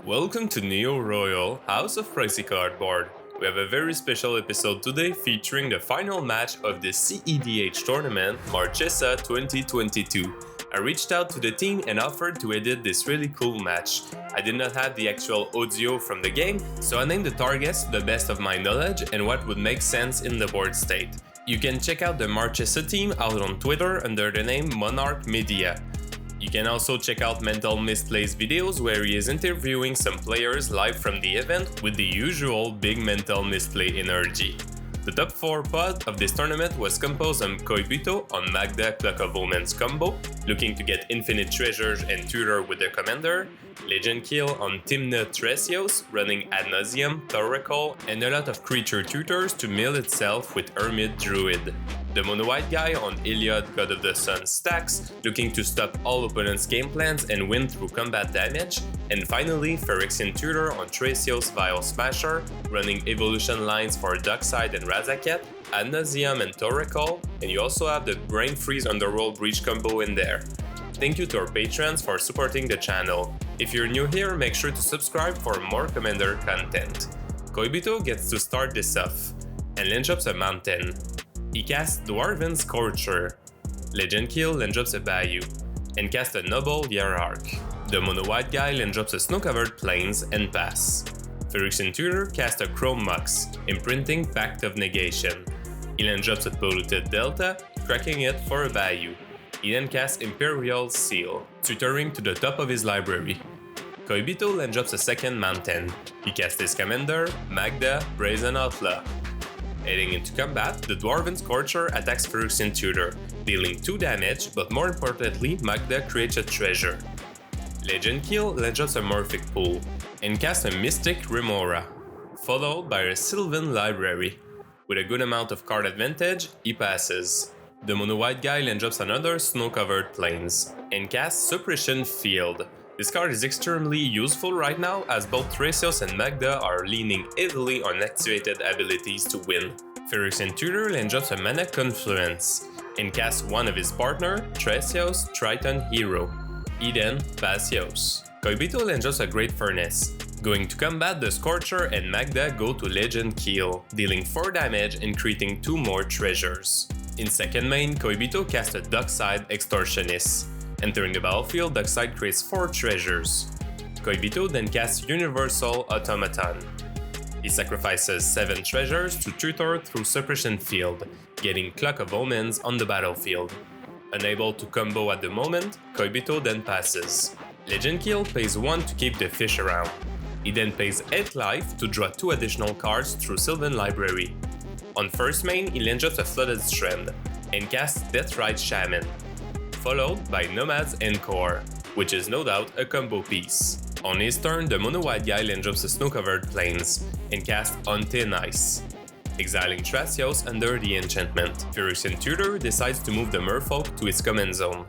Welcome to Neo Royal House of Pricey Cardboard. We have a very special episode today featuring the final match of the cEDH tournament Marchesa 2022. I reached out to the team and offered to edit this really cool match. I did not have the actual audio from the game, so I named the targets to the best of my knowledge and what would make sense in the board state. You can check out the Marchesa team out on Twitter under the name Monarch Media. You can also check out Mental Misplays videos where he is interviewing some players live from the event with the usual big mental misplay energy. The top 4 pod of this tournament was composed of Koibito on Magda Clock of Omens combo, looking to get infinite treasures and tutor with the commander, LegendKyel on Tymna Thrasios, running Adnaus, Thoracle, and a lot of creature tutors to mill itself with Hermit Druid. The monowhite guy on Heliod, God of the Sun Stax, looking to stop all opponents' game plans and win through combat damage, and finally PhyrexianTutor on Thrasios VialSmasher, running evolution lines for Dockside and Razaket, Adnaus and Thoracle, and you also have the Brainfreeze Underworld Breach combo in there. Thank you to our patrons for supporting the channel. If you're new here, make sure to subscribe for more Commander content. Koibito gets to start this off, and land drops a mountain. He casts Dwarven Scorcher. LegendKyel land drops a Bayou, and casts a Noble Hierarch. The mono-white guy land drops a Snow-Covered Plains and pass. PhyrexianTutor casts a Chrome Mox, imprinting Pact of Negation. He land drops a Polluted Delta, cracking it for a Bayou. He then casts Imperial Seal, tutoring to the top of his library. Koibito land drops a second mountain. He casts his commander, Magda, Brazen Outlaw. Heading into combat, the Dwarven Scorcher attacks PhyrexianTutor, dealing 2 damage, but more importantly, Magda creates a treasure. LegendKyel land drops a Morphic Pool, and casts a Mystic Remora, followed by a Sylvan Library. With a good amount of card advantage, he passes. The mono-white guy land drops another Snow-Covered Plains, and casts Suppression Field. This card is extremely useful right now as both Thrasios and Magda are leaning heavily on activated abilities to win. PhyrexianTutor land drops a Mana Confluence, and casts one of his partner, Thrasios Triton Hero. He then Thrasios. Koibito land drops a Great Furnace. Going to combat, the Scorcher and Magda go to LegendKyel, dealing 4 damage and creating 2 more treasures. In second main, Koibito casts a Dockside Extortionist. Entering the battlefield, Dockside creates 4 treasures. Koibito then casts Universal Automaton. He sacrifices 7 treasures to tutor through Suppression Field, getting Clock of Omens on the battlefield. Unable to combo at the moment, Koibito then passes. LegendKyel pays 1 to keep the fish around. He then pays 8 life to draw 2 additional cards through Sylvan Library. On first main, he land drops a Flooded Strand, and casts Deathrite Shaman, followed by Nomad's Encore, which is no doubt a combo piece. On his turn, the mono-white guy land drops a Snow-Covered Plains, and casts Untain Ice, exiling Thrasios under the enchantment. PhyrexianTutor decides to move the Merfolk to its command zone.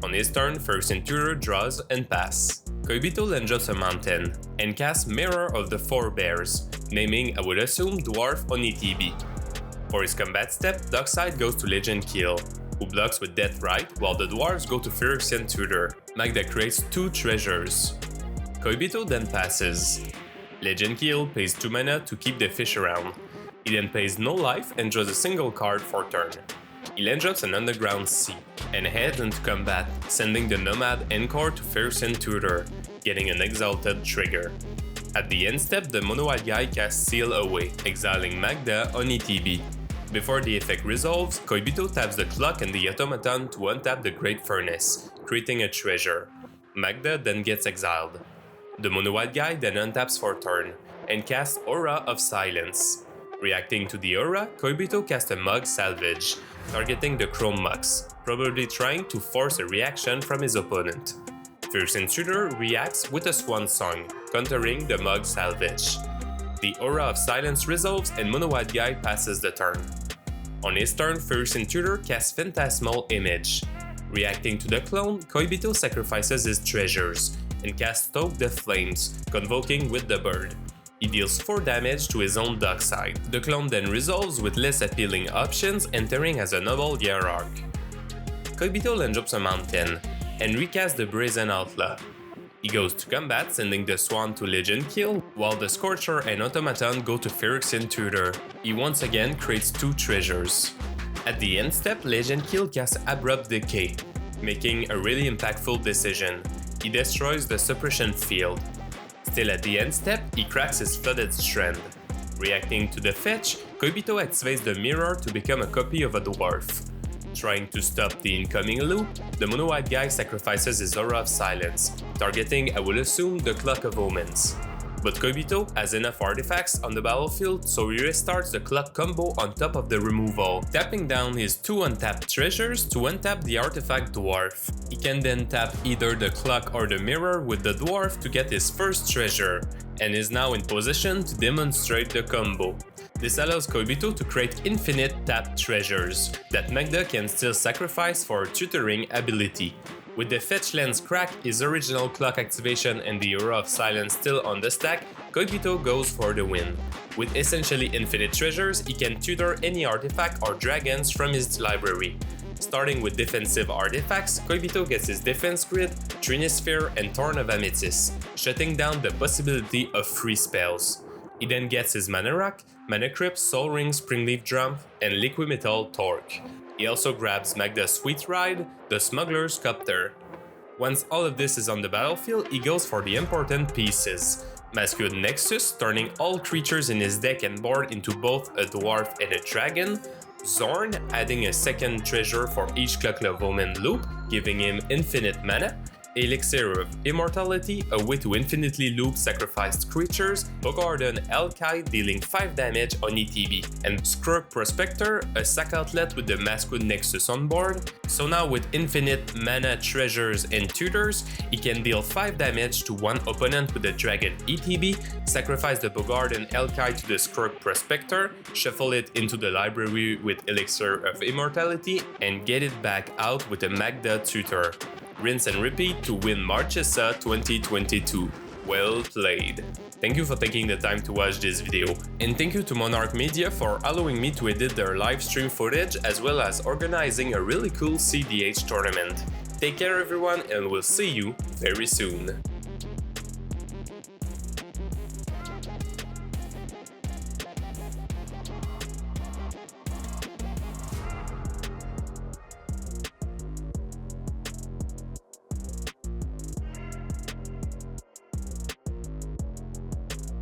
On his turn, PhyrexianTutor draws and pass. Koibito land drops a mountain, and casts Mirror of the Four Bears, naming, I would assume, Dwarf Onitibi. For his combat step, Dockside goes to LegendKyel, who blocks with Deathrite, while the dwarves go to PhyrexianTutor. Magda creates 2 treasures. Koibito then passes. LegendKyel pays 2 mana to keep the fish around. He then pays no life and draws a single card for turn. He land drops an Underground Sea, and heads into combat, sending the Nomad Encore to PhyrexianTutor, getting an Exalted trigger. At the end step, the mono-white guy casts Seal away, exiling Magda Onitibi. Before the effect resolves, Koibito taps the clock and the automaton to untap the Great Furnace, creating a treasure. Magda then gets exiled. The mono-white guy then untaps for turn, and casts Aura of Silence. Reacting to the aura, Koibito casts a Mug Salvage, targeting the Chrome Mox, probably trying to force a reaction from his opponent. PhyrexianTutor reacts with a Swan Song, countering the Mug Salvage. The Aura of Silence resolves and mono-white guy passes the turn. On his turn, PhyrexianTutor casts Phantasmal Image. Reacting to the clone, Koibito sacrifices his treasures, and casts Stoke the Flames, convoking with the bird. He deals 4 damage to his own Dockside. The clone then resolves with less appealing options, entering as a Noble Hierarch. Koibito land drops a mountain, and recasts the Brazen Outlaw. He goes to combat, sending the Swan to LegendKyel, while the Scorcher and Automaton go to PhyrexianTutor. He once again creates 2 treasures. At the end step, LegendKyel casts Abrupt Decay, making a really impactful decision. He destroys the suppression field. Still at the end step, he cracks his Flooded Strand. Reacting to the fetch, Koibito activates the mirror to become a copy of a dwarf. Trying to stop the incoming loop, the monowhite guy sacrifices his Aura of Silence, targeting, I will assume, the Clock of Omens. But Koibito has enough artifacts on the battlefield, so he restarts the Clock combo on top of the removal, tapping down his 2 untapped treasures to untap the artifact dwarf. He can then tap either the Clock or the mirror with the dwarf to get his first treasure, and is now in position to demonstrate the combo. This allows Koibito to create infinite tapped treasures that Magda can still sacrifice for her tutoring ability. With the fetch lens crack, his original Clock activation and the Aura of Silence still on the stack, Koibito goes for the win. With essentially infinite treasures, he can tutor any artifact or dragons from his library. Starting with defensive artifacts, Koibito gets his Defense Grid, Trinisphere, and Thorn of Amethyst, shutting down the possibility of free spells. He then gets his Mana Rock, Mana Crypt, Soul Ring, Springleaf Drum, and Liquimetal Torque. He also grabs Magda's Sweet Ride, the Smuggler's Copter. Once all of this is on the battlefield, he goes for the important pieces. Masculine Nexus, turning all creatures in his deck and board into both a dwarf and a dragon. Zorn, adding a second treasure for each Clock of Omen loop, giving him infinite mana. Elixir of Immortality, a way to infinitely loop sacrificed creatures, Bogarden Elkai dealing 5 damage on ETB, and Skrug Prospector, a sack outlet with the Masquerade Nexus on board. So now with infinite mana, treasures, and tutors, he can deal 5 damage to one opponent with the Dragon ETB, sacrifice the Bogarden Elkai to the Skrug Prospector, shuffle it into the library with Elixir of Immortality, and get it back out with a Magda Tutor. Rinse and repeat to win Marchesa 2022. Well played. Thank you for taking the time to watch this video, and thank you to Monarch Media for allowing me to edit their live stream footage as well as organizing a really cool cEDH tournament. Take care everyone, and we'll see you very soon.